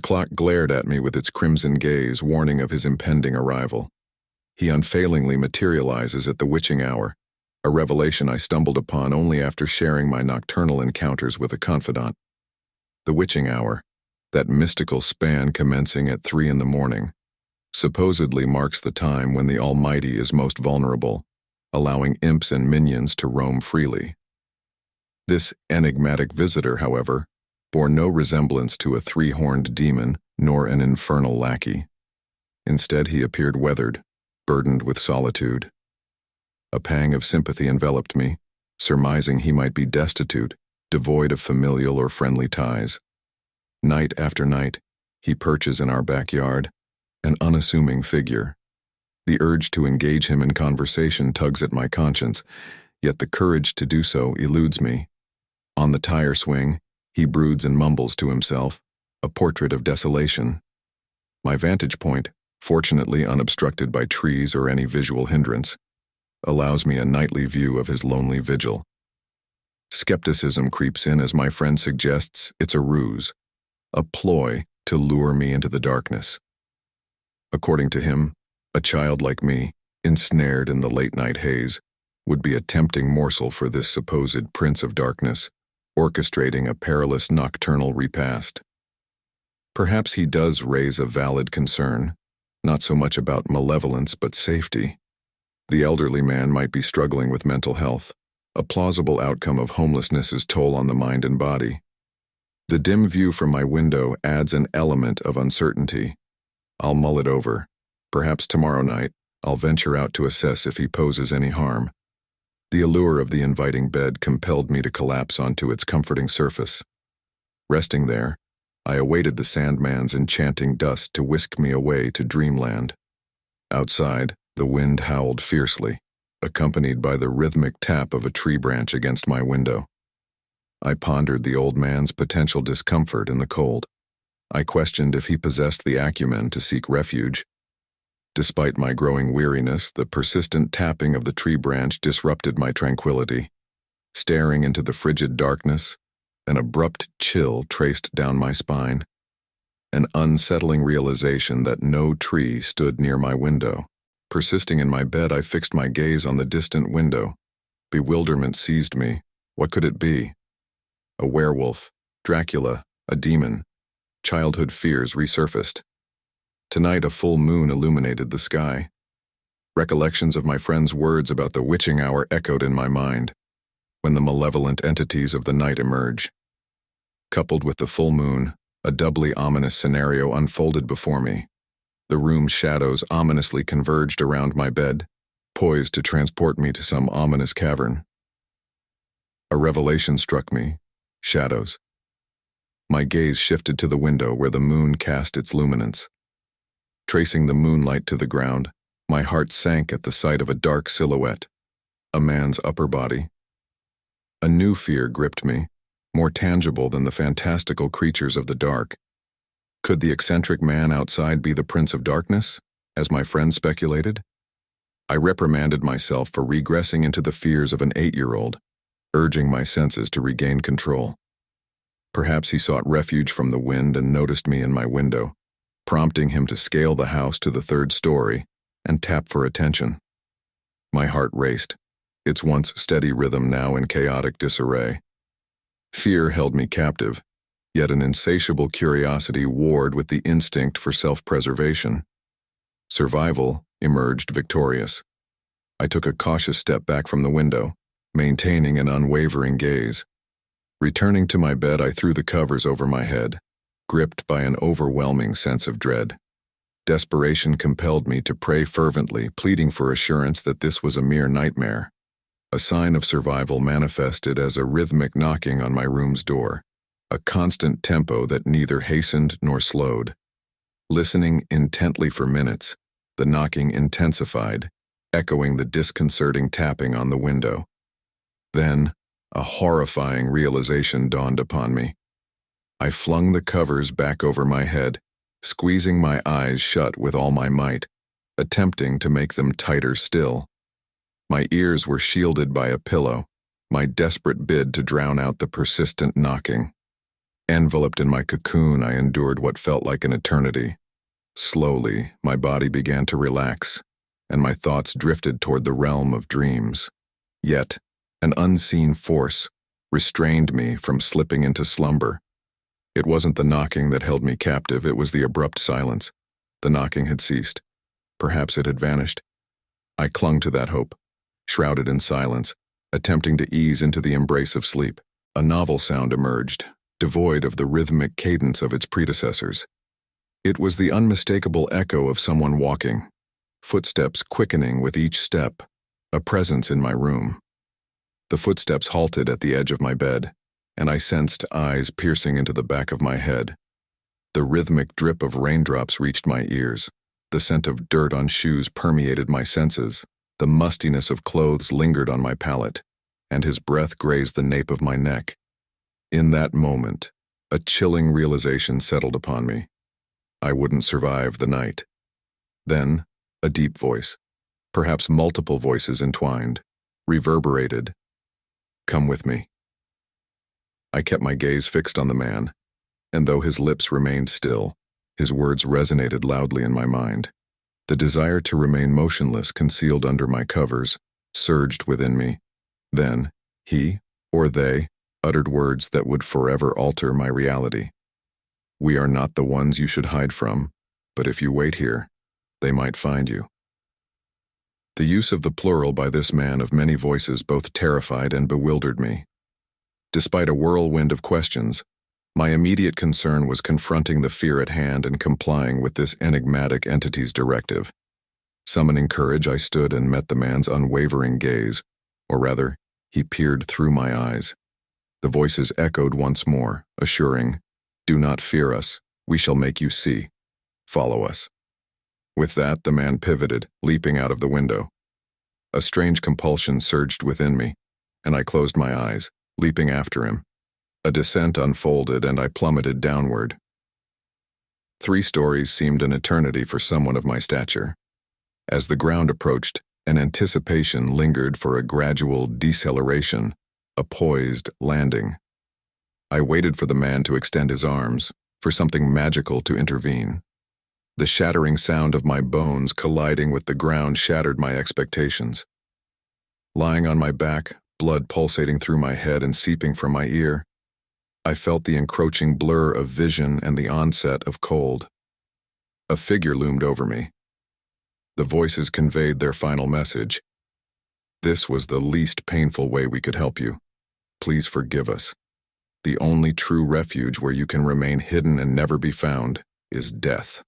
clock glared at me with its crimson gaze, warning of his impending arrival. He unfailingly materializes at the witching hour, a revelation I stumbled upon only after sharing my nocturnal encounters with a confidant. The witching hour, that mystical span commencing at 3 in the morning, supposedly marks the time when the Almighty is most vulnerable, allowing imps and minions to roam freely. This enigmatic visitor, however, bore no resemblance to a 3-horned demon nor an infernal lackey. Instead, he appeared weathered, burdened with solitude. A pang of sympathy enveloped me, surmising he might be destitute, devoid of familial or friendly ties. Night after night, he perches in our backyard, an unassuming figure. The urge to engage him in conversation tugs at my conscience, yet the courage to do so eludes me. On the tire swing, he broods and mumbles to himself, a portrait of desolation. My vantage point, fortunately unobstructed by trees or any visual hindrance, allows me a nightly view of his lonely vigil. Skepticism creeps in as my friend suggests it's a ruse, a ploy to lure me into the darkness. According to him, a child like me, ensnared in the late-night haze, would be a tempting morsel for this supposed prince of darkness, orchestrating a perilous nocturnal repast. Perhaps he does raise a valid concern, not so much about malevolence but safety. The elderly man might be struggling with mental health, a plausible outcome of homelessness's toll on the mind and body. The dim view from my window adds an element of uncertainty. I'll mull it over. Perhaps tomorrow night, I'll venture out to assess if he poses any harm. The allure of the inviting bed compelled me to collapse onto its comforting surface. Resting there, I awaited the Sandman's enchanting dust to whisk me away to dreamland. Outside, the wind howled fiercely, accompanied by the rhythmic tap of a tree branch against my window. I pondered the old man's potential discomfort in the cold. I questioned if he possessed the acumen to seek refuge. Despite my growing weariness, the persistent tapping of the tree branch disrupted my tranquility. Staring into the frigid darkness, an abrupt chill traced down my spine. An unsettling realization that no tree stood near my window. Persisting in my bed, I fixed my gaze on the distant window. Bewilderment seized me. What could it be? A werewolf, Dracula, a demon. Childhood fears resurfaced. Tonight a full moon illuminated the sky. Recollections of my friend's words about the witching hour echoed in my mind, when the malevolent entities of the night emerge. Coupled with the full moon, a doubly ominous scenario unfolded before me. The room's shadows ominously converged around my bed, poised to transport me to some ominous cavern. A revelation struck me. Shadows. My gaze shifted to the window where the moon cast its luminance. Tracing the moonlight to the ground, my heart sank at the sight of a dark silhouette, a man's upper body. A new fear gripped me, more tangible than the fantastical creatures of the dark. Could the eccentric man outside be the Prince of Darkness, as my friend speculated? I reprimanded myself for regressing into the fears of an 8-year-old, urging my senses to regain control. Perhaps he sought refuge from the wind and noticed me in my window, prompting him to scale the house to the 3rd story and tap for attention. My heart raced, its once steady rhythm now in chaotic disarray. Fear held me captive, yet an insatiable curiosity warred with the instinct for self-preservation. Survival emerged victorious. I took a cautious step back from the window, maintaining an unwavering gaze. Returning to my bed, I threw the covers over my head, gripped by an overwhelming sense of dread. Desperation compelled me to pray fervently, pleading for assurance that this was a mere nightmare. A sign of survival manifested as a rhythmic knocking on my room's door, a constant tempo that neither hastened nor slowed. Listening intently for minutes, the knocking intensified, echoing the disconcerting tapping on the window. Then, a horrifying realization dawned upon me. I flung the covers back over my head, squeezing my eyes shut with all my might, attempting to make them tighter still. My ears were shielded by a pillow, my desperate bid to drown out the persistent knocking. Enveloped in my cocoon, I endured what felt like an eternity. Slowly, my body began to relax, and my thoughts drifted toward the realm of dreams. Yet, an unseen force restrained me from slipping into slumber. It wasn't the knocking that held me captive, it was the abrupt silence. The knocking had ceased. Perhaps it had vanished. I clung to that hope, shrouded in silence, attempting to ease into the embrace of sleep. A novel sound emerged, devoid of the rhythmic cadence of its predecessors. It was the unmistakable echo of someone walking, footsteps quickening with each step, a presence in my room. The footsteps halted at the edge of my bed, and I sensed eyes piercing into the back of my head. The rhythmic drip of raindrops reached my ears. The scent of dirt on shoes permeated my senses. The mustiness of clothes lingered on my palate, and his breath grazed the nape of my neck. In that moment, a chilling realization settled upon me. I wouldn't survive the night. Then, a deep voice, perhaps multiple voices entwined, reverberated. "Come with me." I kept my gaze fixed on the man, and though his lips remained still, his words resonated loudly in my mind. The desire to remain motionless concealed under my covers surged within me. Then, he, or they, uttered words that would forever alter my reality. "We are not the ones you should hide from, but if you wait here, they might find you." The use of the plural by this man of many voices both terrified and bewildered me. Despite a whirlwind of questions, my immediate concern was confronting the fear at hand and complying with this enigmatic entity's directive. Summoning courage, I stood and met the man's unwavering gaze, or rather, he peered through my eyes. The voices echoed once more, assuring, "Do not fear us, we shall make you see. Follow us." With that, the man pivoted, leaping out of the window. A strange compulsion surged within me, and I closed my eyes, leaping after him. A descent unfolded, and I plummeted downward. 3 stories seemed an eternity for someone of my stature. As the ground approached, an anticipation lingered for a gradual deceleration, a poised landing. I waited for the man to extend his arms, for something magical to intervene. The shattering sound of my bones colliding with the ground shattered my expectations. Lying on my back, blood pulsating through my head and seeping from my ear, I felt the encroaching blur of vision and the onset of cold. A figure loomed over me. The voices conveyed their final message. "This was the least painful way we could help you. Please forgive us. The only true refuge where you can remain hidden and never be found is death."